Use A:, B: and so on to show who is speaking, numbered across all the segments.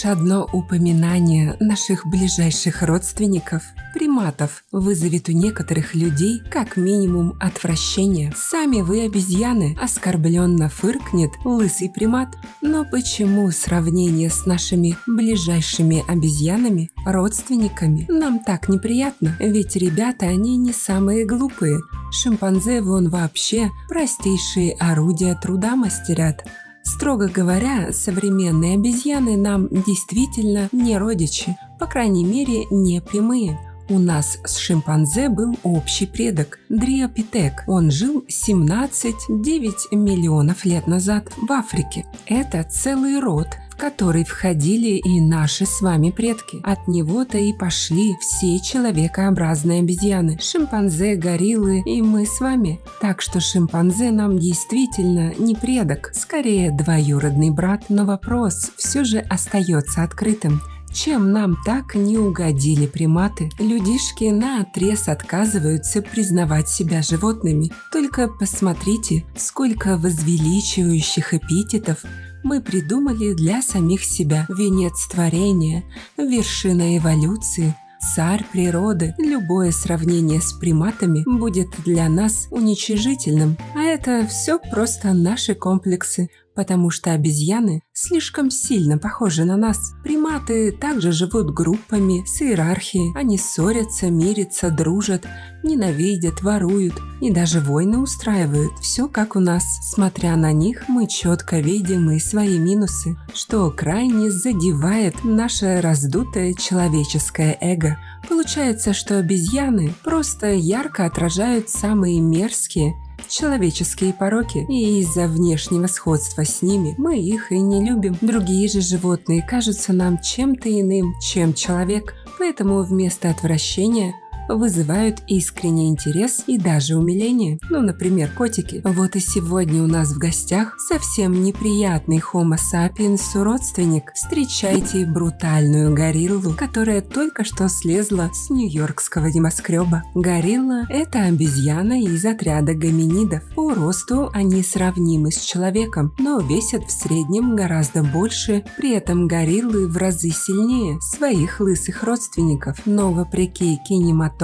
A: Лишь одно упоминание наших ближайших родственников, приматов, вызовет у некоторых людей как минимум отвращение. «Сами вы обезьяны», – оскорбленно фыркнет лысый примат. Но почему сравнение с нашими ближайшими обезьянами, родственниками, нам так неприятно? Ведь ребята, они не самые глупые. Шимпанзе вон вообще простейшие орудия труда мастерят. Строго говоря, современные обезьяны нам действительно не родичи, по крайней мере, не прямые. У нас с шимпанзе был общий предок – дриопитек. Он жил 17-9 миллионов лет назад в Африке. Это целый род, в который входили и наши с вами предки. От него-то и пошли все человекообразные обезьяны – шимпанзе, гориллы и мы с вами. Так что шимпанзе нам действительно не предок, скорее двоюродный брат. Но вопрос все же остается открытым. Чем нам так не угодили приматы? Людишки наотрез отказываются признавать себя животными. Только посмотрите, сколько возвеличивающих эпитетов мы придумали для самих себя. Венец творения, вершина эволюции, царь природы. Любое сравнение с приматами будет для нас уничижительным. А это все просто наши комплексы. Потому что обезьяны слишком сильно похожи на нас. Приматы также живут группами, с иерархией. Они ссорятся, мирятся, дружат, ненавидят, воруют и даже войны устраивают. Все как у нас. Смотря на них, мы четко видим и свои минусы, что крайне задевает наше раздутое человеческое эго. Получается, что обезьяны просто ярко отражают самые мерзкие человеческие пороки, и из-за внешнего сходства с ними мы их и не любим. Другие же животные кажутся нам чем-то иным, чем человек, поэтому вместо отвращения вызывают искренний интерес и даже умиление. Ну, например, котики. Вот и сегодня у нас в гостях совсем неприятный Homo sapiens родственник. Встречайте брутальную гориллу, которая только что слезла с нью-йоркского небоскреба. Горилла – это обезьяна из отряда гоминидов. По росту они сравнимы с человеком, но весят в среднем гораздо больше. При этом гориллы в разы сильнее своих лысых родственников. Но вопреки кинематографу,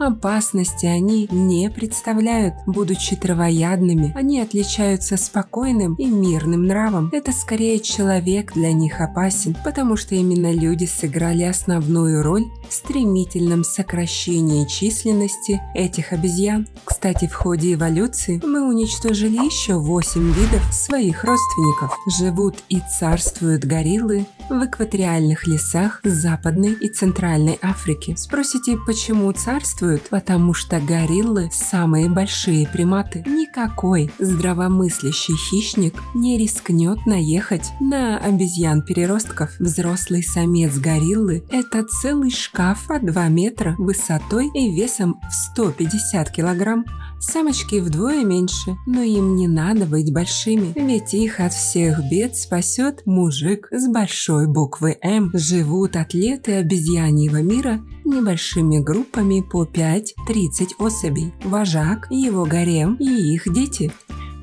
A: опасности они не представляют. Будучи травоядными, они отличаются спокойным и мирным нравом. Это скорее человек для них опасен, потому что именно люди сыграли основную роль в стремительном сокращении численности этих обезьян. Кстати, в ходе эволюции мы уничтожили еще 8 видов своих родственников. Живут и царствуют гориллы в экваториальных лесах Западной и Центральной Африки. Спросите, почему царствуют? Потому что гориллы – самые большие приматы. Никакой здравомыслящий хищник не рискнет наехать на обезьян-переростков. Взрослый самец гориллы – это целый шкаф по 2 метра высотой и весом в 150 килограмм. Самочки вдвое меньше, но им не надо быть большими, ведь их от всех бед спасет мужик с большой буквы «М». Живут атлеты обезьяньего мира небольшими группами по 5-30 особей. Вожак, его гарем и их дети.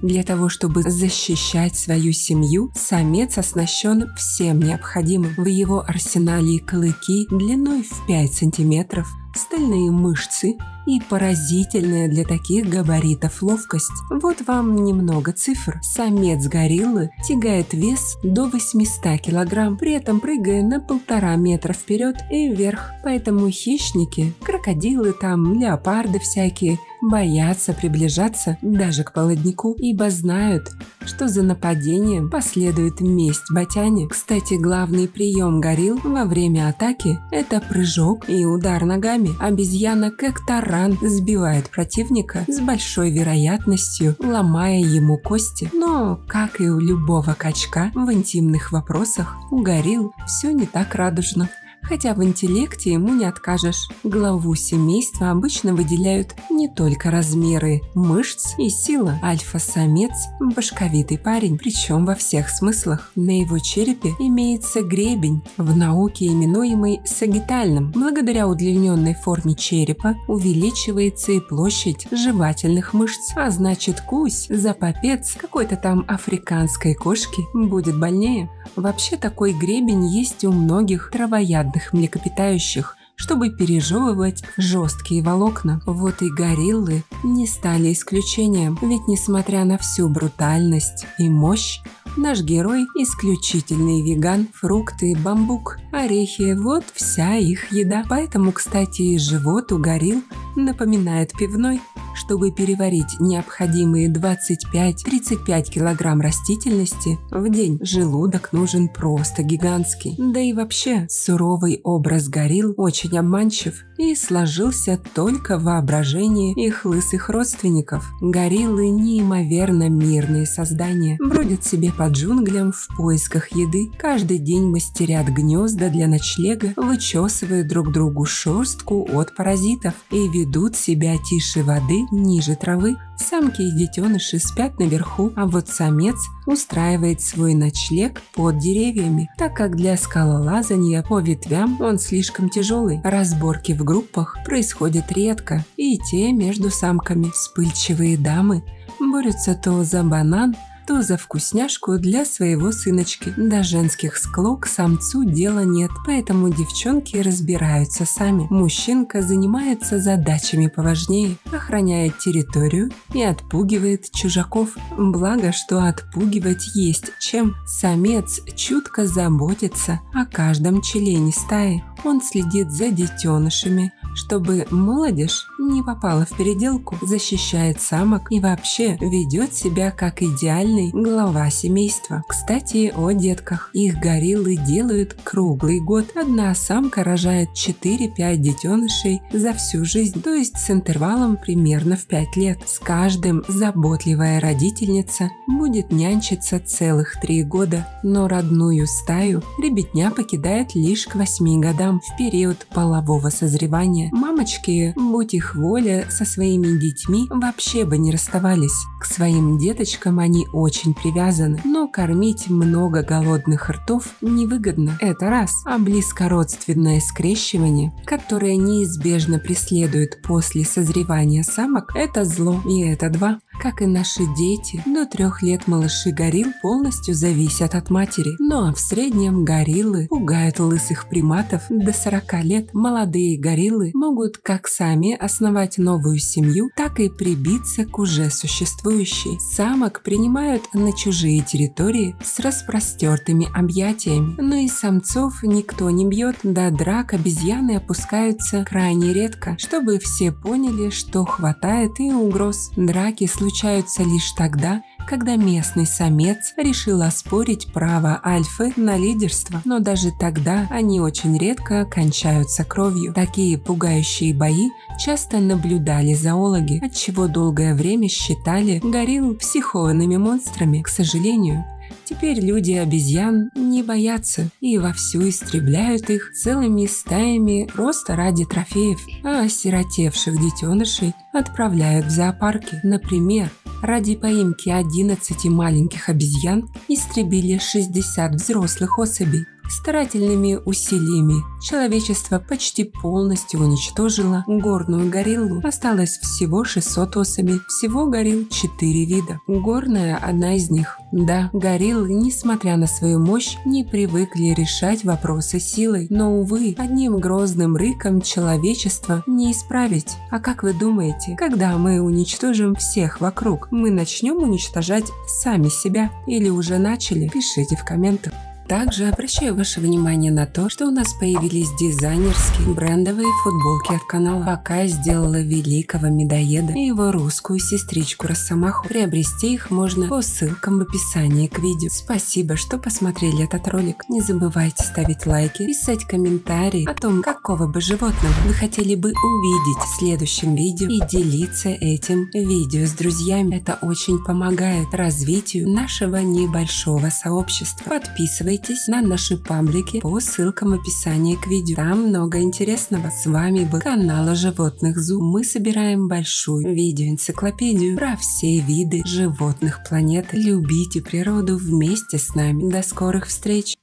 A: Для того, чтобы защищать свою семью, самец оснащен всем необходимым. В его арсенале клыки длиной в 5 сантиметров, стальные мышцы и поразительная для таких габаритов ловкость. Вот вам немного цифр. Самец гориллы тягает вес до 800 килограмм, при этом прыгая на 1,5 метра вперед и вверх. Поэтому хищники, крокодилы там, леопарды всякие, боятся приближаться даже к молодняку, ибо знают, что за нападением последует месть ботяне. Кстати, главный прием горилл во время атаки – это прыжок и удар ногами. Обезьяна как таран сбивает противника с большой вероятностью, ломая ему кости. Но, как и у любого качка, в интимных вопросах у горилл все не так радужно. хотя в интеллекте ему не откажешь. Главу семейства обычно выделяют не только размеры мышц и сила. Альфа-самец – башковитый парень, причем во всех смыслах. На его черепе имеется гребень, в науке именуемый сагитальным. Благодаря удлиненной форме черепа увеличивается и площадь жевательных мышц, а значит кусь за попец какой-то там африканской кошки будет больнее. Вообще такой гребень есть у многих травоядных млекопитающих, чтобы пережевывать жесткие волокна. Вот и гориллы не стали исключением, ведь несмотря на всю брутальность и мощь, наш герой – исключительный веган, фрукты, бамбук, орехи – вот вся их еда. Поэтому, кстати, и живот у горилл напоминает пивной. Чтобы переварить необходимые 25-35 килограмм растительности в день, желудок нужен просто гигантский. Да и вообще, суровый образ горилл очень обманчив и сложился только в воображении их лысых родственников. Гориллы – неимоверно мирные создания, бродят себе по джунглям в поисках еды, каждый день мастерят гнезда для ночлега, вычесывают друг другу шерстку от паразитов и ведут себя тише воды, ниже травы. Самки и детеныши спят наверху, а вот самец устраивает свой ночлег под деревьями, так как для скалолазания по ветвям он слишком тяжелый. Разборки в группах происходят редко, и те между самками. Вспыльчивые дамы борются то за банан, то за вкусняшку для своего сыночки. До женских склок самцу дела нет, поэтому девчонки разбираются сами. Мужчинка занимается задачами поважнее, охраняет территорию и отпугивает чужаков. Благо, что отпугивать есть чем. Самец чутко заботится о каждом члене стаи. Он следит за детенышами, чтобы молодежь не попала в переделку, защищает самок и вообще ведет себя как идеальный глава семейства. Кстати, о детках. Их гориллы делают круглый год. Одна самка рожает 4-5 детенышей за всю жизнь, то есть с интервалом примерно в 5 лет. С каждым заботливая родительница будет нянчиться целых 3 года, но родную стаю ребятня покидает лишь к 8 годам, в период полового созревания. Мамочки, будь их воля, со своими детьми вообще бы не расставались. К своим деточкам они очень привязаны, но кормить много голодных ртов невыгодно. Это раз. А близкородственное скрещивание, которое неизбежно преследует после созревания самок, это зло. И это два. Как и наши дети, до 3 лет малыши горилл полностью зависят от матери. Ну а в среднем гориллы пугают лысых приматов до 40 лет. Молодые гориллы могут как сами основать новую семью, так и прибиться к уже существующей. Самок принимают на чужие территории с распростертыми объятиями. Но и самцов никто не бьет. До драк обезьяны опускаются крайне редко, чтобы все поняли, что хватает и угроз. Драки случаются лишь тогда, когда местный самец решил оспорить право альфы на лидерство, но даже тогда они очень редко кончаются кровью. Такие пугающие бои часто наблюдали зоологи, отчего долгое время считали горилл психованными монстрами. К сожалению, теперь люди обезьян не боятся и вовсю истребляют их целыми стаями просто ради трофеев, а осиротевших детенышей отправляют в зоопарки. Например, ради поимки 11 маленьких обезьян истребили 60 взрослых особей. Старательными усилиями человечество почти полностью уничтожило горную гориллу. Осталось всего 600 особей. Всего горилл 4 вида. Горная – одна из них. Да, гориллы, несмотря на свою мощь, не привыкли решать вопросы силой. Но, увы, одним грозным рыком человечество не исправить. А как вы думаете, когда мы уничтожим всех вокруг, мы начнем уничтожать сами себя? Или уже начали? Пишите в комментах. Также обращаю ваше внимание на то, что у нас появились дизайнерские брендовые футболки от канала. Пока я сделала великого медоеда и его русскую сестричку Росомаху. Приобрести их можно по ссылкам в описании к видео. Спасибо, что посмотрели этот ролик. Не забывайте ставить лайки, писать комментарии о том, какого бы животного вы хотели бы увидеть в следующем видео и делиться этим видео с друзьями. Это очень помогает развитию нашего небольшого сообщества. Подписывайтесь Подписывайтесь на наши паблики по ссылкам в описании к видео. Там много интересного. С вами был канал о животных Зу. Мы собираем большую видеоэнциклопедию про все виды животных планеты. Любите природу вместе с нами. До скорых встреч!